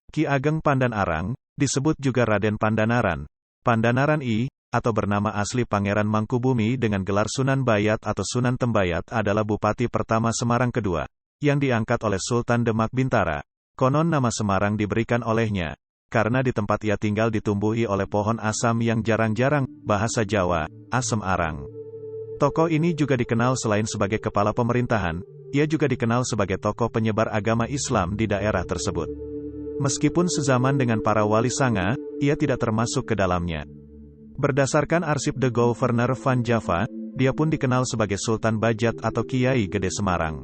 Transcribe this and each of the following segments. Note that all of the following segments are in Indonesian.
Ki Ageng Pandanaran, disebut juga Raden Pandanaran, Pandanaran I, atau bernama asli Pangeran Mangkubumi dengan gelar Sunan Bayat atau Sunan Tembayat adalah Bupati pertama Semarang kedua, yang diangkat oleh Sultan Demak Bintara. Konon nama Semarang diberikan olehnya, karena di tempat ia tinggal ditumbuhi oleh pohon asam yang jarang-jarang, bahasa Jawa, asem arang. Tokoh ini juga dikenal selain sebagai kepala pemerintahan, ia juga dikenal sebagai tokoh penyebar agama Islam di daerah tersebut. Meskipun sezaman dengan para wali sanga, ia tidak termasuk ke dalamnya. Berdasarkan arsip The Governor van Java, dia pun dikenal sebagai Sultan Bajat atau Kiai Gede Semarang.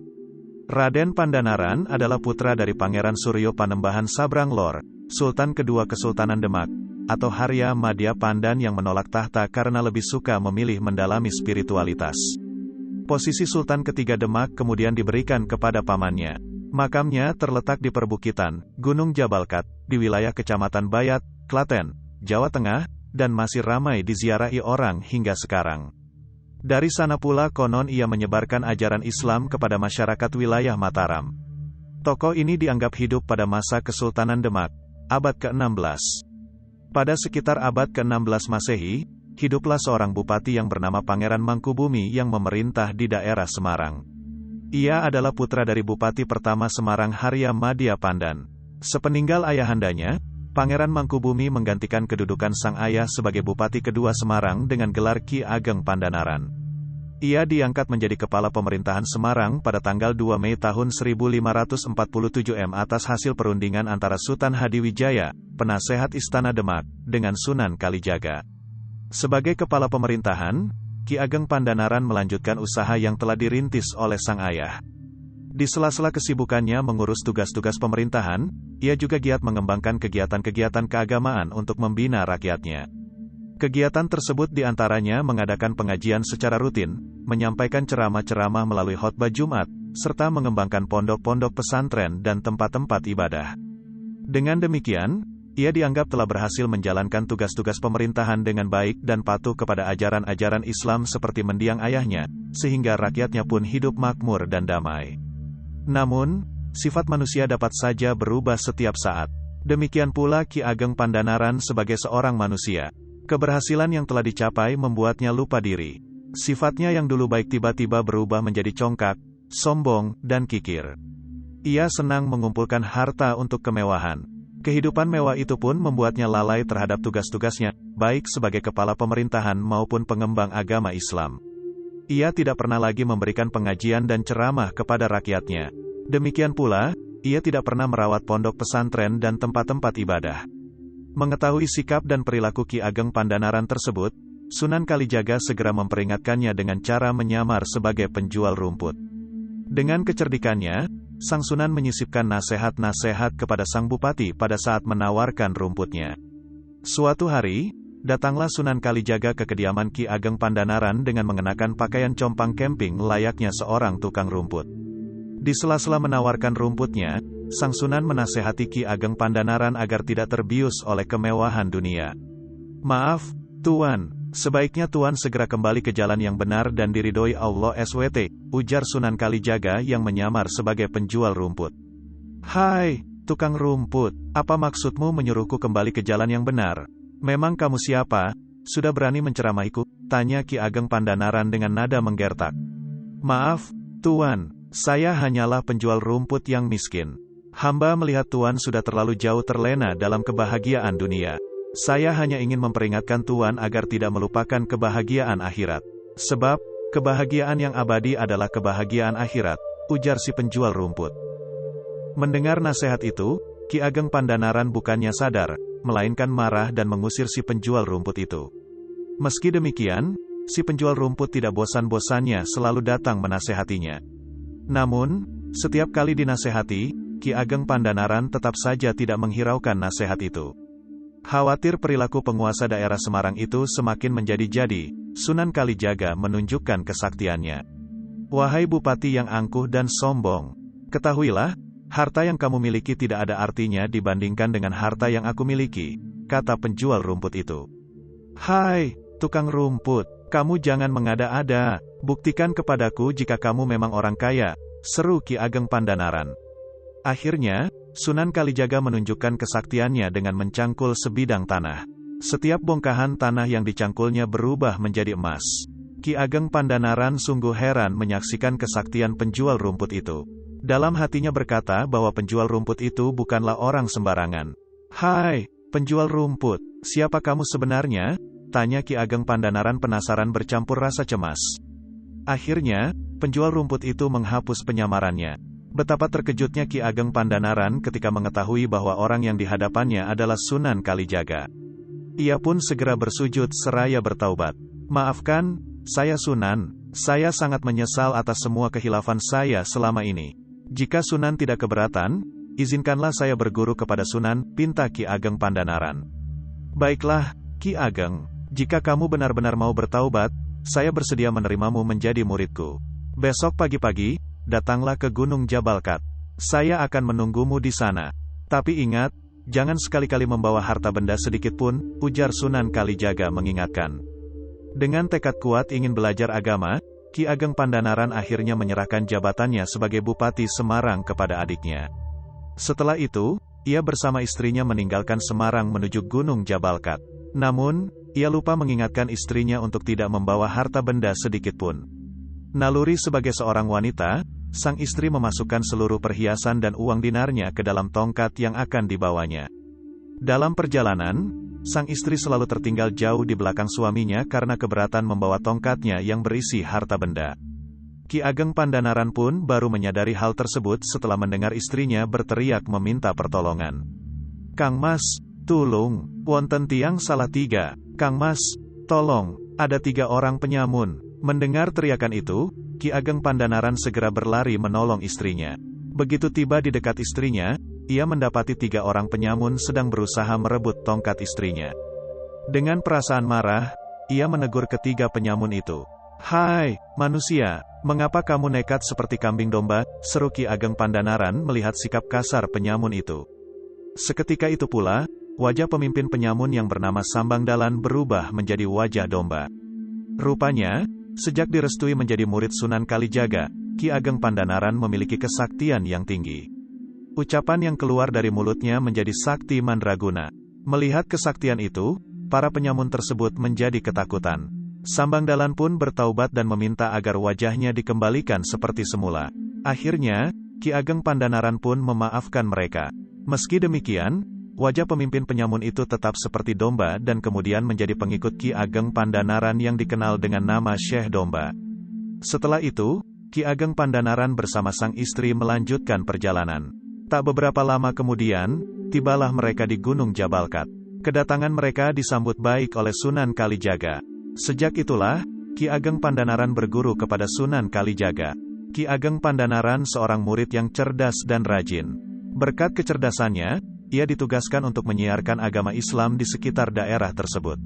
Raden Pandanaran adalah putra dari Pangeran Suryo Panembahan Sabrang Lor, Sultan kedua Kesultanan Demak, atau Harya Madya Pandan yang menolak tahta karena lebih suka memilih mendalami spiritualitas. Posisi Sultan ketiga Demak kemudian diberikan kepada pamannya. Makamnya terletak di perbukitan, Gunung Jabalkat, di wilayah Kecamatan Bayat, Klaten, Jawa Tengah, dan masih ramai diziarahi orang hingga sekarang. Dari sana pula konon ia menyebarkan ajaran Islam kepada masyarakat wilayah Mataram. Tokoh ini dianggap hidup pada masa Kesultanan Demak, abad ke-16. Pada sekitar abad ke-16 Masehi, hiduplah seorang bupati yang bernama Pangeran Mangkubumi yang memerintah di daerah Semarang. Ia adalah putra dari Bupati pertama Semarang Harya Madya Pandan. Sepeninggal ayahandanya, Pangeran Mangkubumi menggantikan kedudukan sang ayah sebagai Bupati kedua Semarang dengan gelar Ki Ageng Pandanaran. Ia diangkat menjadi kepala pemerintahan Semarang pada tanggal 2 Mei tahun 1547 atas hasil perundingan antara Sultan Hadiwijaya, penasehat Istana Demak, dengan Sunan Kalijaga. Sebagai kepala pemerintahan, Ki Ageng Pandanaran melanjutkan usaha yang telah dirintis oleh sang ayah. Di sela-sela kesibukannya mengurus tugas-tugas pemerintahan, ia juga giat mengembangkan kegiatan-kegiatan keagamaan untuk membina rakyatnya. Kegiatan tersebut diantaranya mengadakan pengajian secara rutin, menyampaikan ceramah-ceramah melalui khotbah Jumat, serta mengembangkan pondok-pondok pesantren dan tempat-tempat ibadah. Dengan demikian, ia dianggap telah berhasil menjalankan tugas-tugas pemerintahan dengan baik dan patuh kepada ajaran-ajaran Islam seperti mendiang ayahnya, sehingga rakyatnya pun hidup makmur dan damai. Namun, sifat manusia dapat saja berubah setiap saat. Demikian pula Ki Ageng Pandanaran sebagai seorang manusia. Keberhasilan yang telah dicapai membuatnya lupa diri. Sifatnya yang dulu baik tiba-tiba berubah menjadi congkak, sombong, dan kikir. Ia senang mengumpulkan harta untuk kemewahan. Kehidupan mewah itu pun membuatnya lalai terhadap tugas-tugasnya, baik sebagai kepala pemerintahan maupun pengembang agama Islam. Ia tidak pernah lagi memberikan pengajian dan ceramah kepada rakyatnya. Demikian pula, ia tidak pernah merawat pondok pesantren dan tempat-tempat ibadah. Mengetahui sikap dan perilaku Ki Ageng Pandanaran tersebut, Sunan Kalijaga segera memperingatkannya dengan cara menyamar sebagai penjual rumput. Dengan kecerdikannya, Sang Sunan menyisipkan nasihat-nasihat kepada sang bupati pada saat menawarkan rumputnya. Suatu hari, datanglah Sunan Kalijaga ke kediaman Ki Ageng Pandanaran dengan mengenakan pakaian compang camping layaknya seorang tukang rumput. Di sela-sela menawarkan rumputnya, Sang Sunan menasehati Ki Ageng Pandanaran agar tidak terbius oleh kemewahan dunia. "Maaf, Tuan, sebaiknya Tuan segera kembali ke jalan yang benar dan diridhoi Allah SWT," ujar Sunan Kalijaga yang menyamar sebagai penjual rumput. "Hai, tukang rumput, apa maksudmu menyuruhku kembali ke jalan yang benar? Memang kamu siapa? Sudah berani menceramahiku?" tanya Ki Ageng Pandanaran dengan nada menggertak. "Maaf, Tuan, saya hanyalah penjual rumput yang miskin. Hamba melihat Tuan sudah terlalu jauh terlena dalam kebahagiaan dunia. Saya hanya ingin memperingatkan Tuan agar tidak melupakan kebahagiaan akhirat. Sebab, kebahagiaan yang abadi adalah kebahagiaan akhirat," ujar si penjual rumput. Mendengar nasihat itu, Ki Ageng Pandanaran bukannya sadar, melainkan marah dan mengusir si penjual rumput itu. Meski demikian, si penjual rumput tidak bosan-bosannya selalu datang menasehatinya. Namun, setiap kali dinasehati, Ki Ageng Pandanaran tetap saja tidak menghiraukan nasihat itu. Khawatir perilaku penguasa daerah Semarang itu semakin menjadi-jadi, Sunan Kalijaga menunjukkan kesaktiannya. "Wahai bupati yang angkuh dan sombong, ketahuilah, harta yang kamu miliki tidak ada artinya dibandingkan dengan harta yang aku miliki," kata penjual rumput itu. "Hai, tukang rumput, kamu jangan mengada-ada, buktikan kepadaku jika kamu memang orang kaya," seru Ki Ageng Pandanaran. Akhirnya, Sunan Kalijaga menunjukkan kesaktiannya dengan mencangkul sebidang tanah. Setiap bongkahan tanah yang dicangkulnya berubah menjadi emas. Ki Ageng Pandanaran sungguh heran menyaksikan kesaktian penjual rumput itu. Dalam hatinya berkata bahwa penjual rumput itu bukanlah orang sembarangan. "Hai, penjual rumput, siapa kamu sebenarnya?" tanya Ki Ageng Pandanaran penasaran bercampur rasa cemas. Akhirnya, penjual rumput itu menghapus penyamarannya. Betapa terkejutnya Ki Ageng Pandanaran ketika mengetahui bahwa orang yang dihadapannya adalah Sunan Kalijaga. Ia pun segera bersujud seraya bertaubat. "Maafkan, saya Sunan, saya sangat menyesal atas semua khilafan saya selama ini. Jika Sunan tidak keberatan, izinkanlah saya berguru kepada Sunan," pinta Ki Ageng Pandanaran. "Baiklah, Ki Ageng, jika kamu benar-benar mau bertaubat, saya bersedia menerimamu menjadi muridku. Besok pagi-pagi, datanglah ke Gunung Jabalkat. Saya akan menunggumu di sana. Tapi ingat, jangan sekali-kali membawa harta benda sedikit pun," ujar Sunan Kalijaga mengingatkan. Dengan tekad kuat ingin belajar agama, Ki Ageng Pandanaran akhirnya menyerahkan jabatannya sebagai Bupati Semarang kepada adiknya. Setelah itu, ia bersama istrinya meninggalkan Semarang menuju Gunung Jabalkat. Namun, ia lupa mengingatkan istrinya untuk tidak membawa harta benda sedikit pun. Naluri sebagai seorang wanita, sang istri memasukkan seluruh perhiasan dan uang dinarnya ke dalam tongkat yang akan dibawanya. Dalam perjalanan, sang istri selalu tertinggal jauh di belakang suaminya karena keberatan membawa tongkatnya yang berisi harta benda. Ki Ageng Pandanaran pun baru menyadari hal tersebut setelah mendengar istrinya berteriak meminta pertolongan. "Kang Mas, tulung, wonten tiang salah tiga. Kang Mas, tolong, ada 3 orang penyamun." Mendengar teriakan itu, Ki Ageng Pandanaran segera berlari menolong istrinya. Begitu tiba di dekat istrinya, ia mendapati 3 orang penyamun sedang berusaha merebut tongkat istrinya. Dengan perasaan marah, ia menegur ketiga penyamun itu. "Hai, manusia, mengapa kamu nekat seperti kambing domba?" seru Ki Ageng Pandanaran melihat sikap kasar penyamun itu. Seketika itu pula, wajah pemimpin penyamun yang bernama Sambang Dalan berubah menjadi wajah domba. Rupanya, sejak direstui menjadi murid Sunan Kalijaga, Ki Ageng Pandanaran memiliki kesaktian yang tinggi. Ucapan yang keluar dari mulutnya menjadi sakti mandraguna. Melihat kesaktian itu, para penyamun tersebut menjadi ketakutan. Sambang Dalan pun bertaubat dan meminta agar wajahnya dikembalikan seperti semula. Akhirnya, Ki Ageng Pandanaran pun memaafkan mereka. Meski demikian, wajah pemimpin penyamun itu tetap seperti domba dan kemudian menjadi pengikut Ki Ageng Pandanaran yang dikenal dengan nama Syekh Domba. Setelah itu, Ki Ageng Pandanaran bersama sang istri melanjutkan perjalanan. Tak beberapa lama kemudian, tibalah mereka di Gunung Jabalkat. Kedatangan mereka disambut baik oleh Sunan Kalijaga. Sejak itulah, Ki Ageng Pandanaran berguru kepada Sunan Kalijaga. Ki Ageng Pandanaran seorang murid yang cerdas dan rajin. Berkat kecerdasannya, ia ditugaskan untuk menyiarkan agama Islam di sekitar daerah tersebut.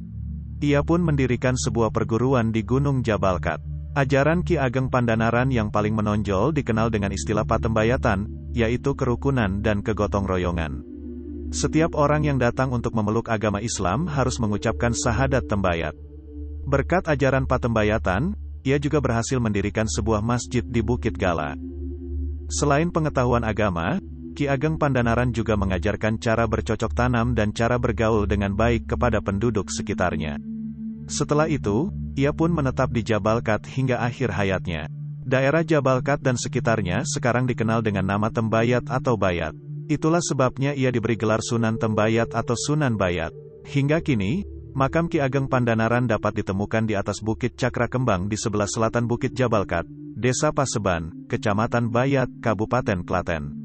Ia pun mendirikan sebuah perguruan di Gunung Jabalkat. Ajaran Ki Ageng Pandanaran yang paling menonjol dikenal dengan istilah patembayatan, yaitu kerukunan dan kegotong royongan. Setiap orang yang datang untuk memeluk agama Islam harus mengucapkan syahadat tembayat. Berkat ajaran patembayatan, ia juga berhasil mendirikan sebuah masjid di Bukit Gala. Selain pengetahuan agama, Ki Ageng Pandanaran juga mengajarkan cara bercocok tanam dan cara bergaul dengan baik kepada penduduk sekitarnya. Setelah itu, ia pun menetap di Jabalkat hingga akhir hayatnya. Daerah Jabalkat dan sekitarnya sekarang dikenal dengan nama Tembayat atau Bayat. Itulah sebabnya ia diberi gelar Sunan Tembayat atau Sunan Bayat. Hingga kini, makam Ki Ageng Pandanaran dapat ditemukan di atas Bukit Cakra Kembang di sebelah selatan Bukit Jabalkat, Desa Paseban, Kecamatan Bayat, Kabupaten Klaten.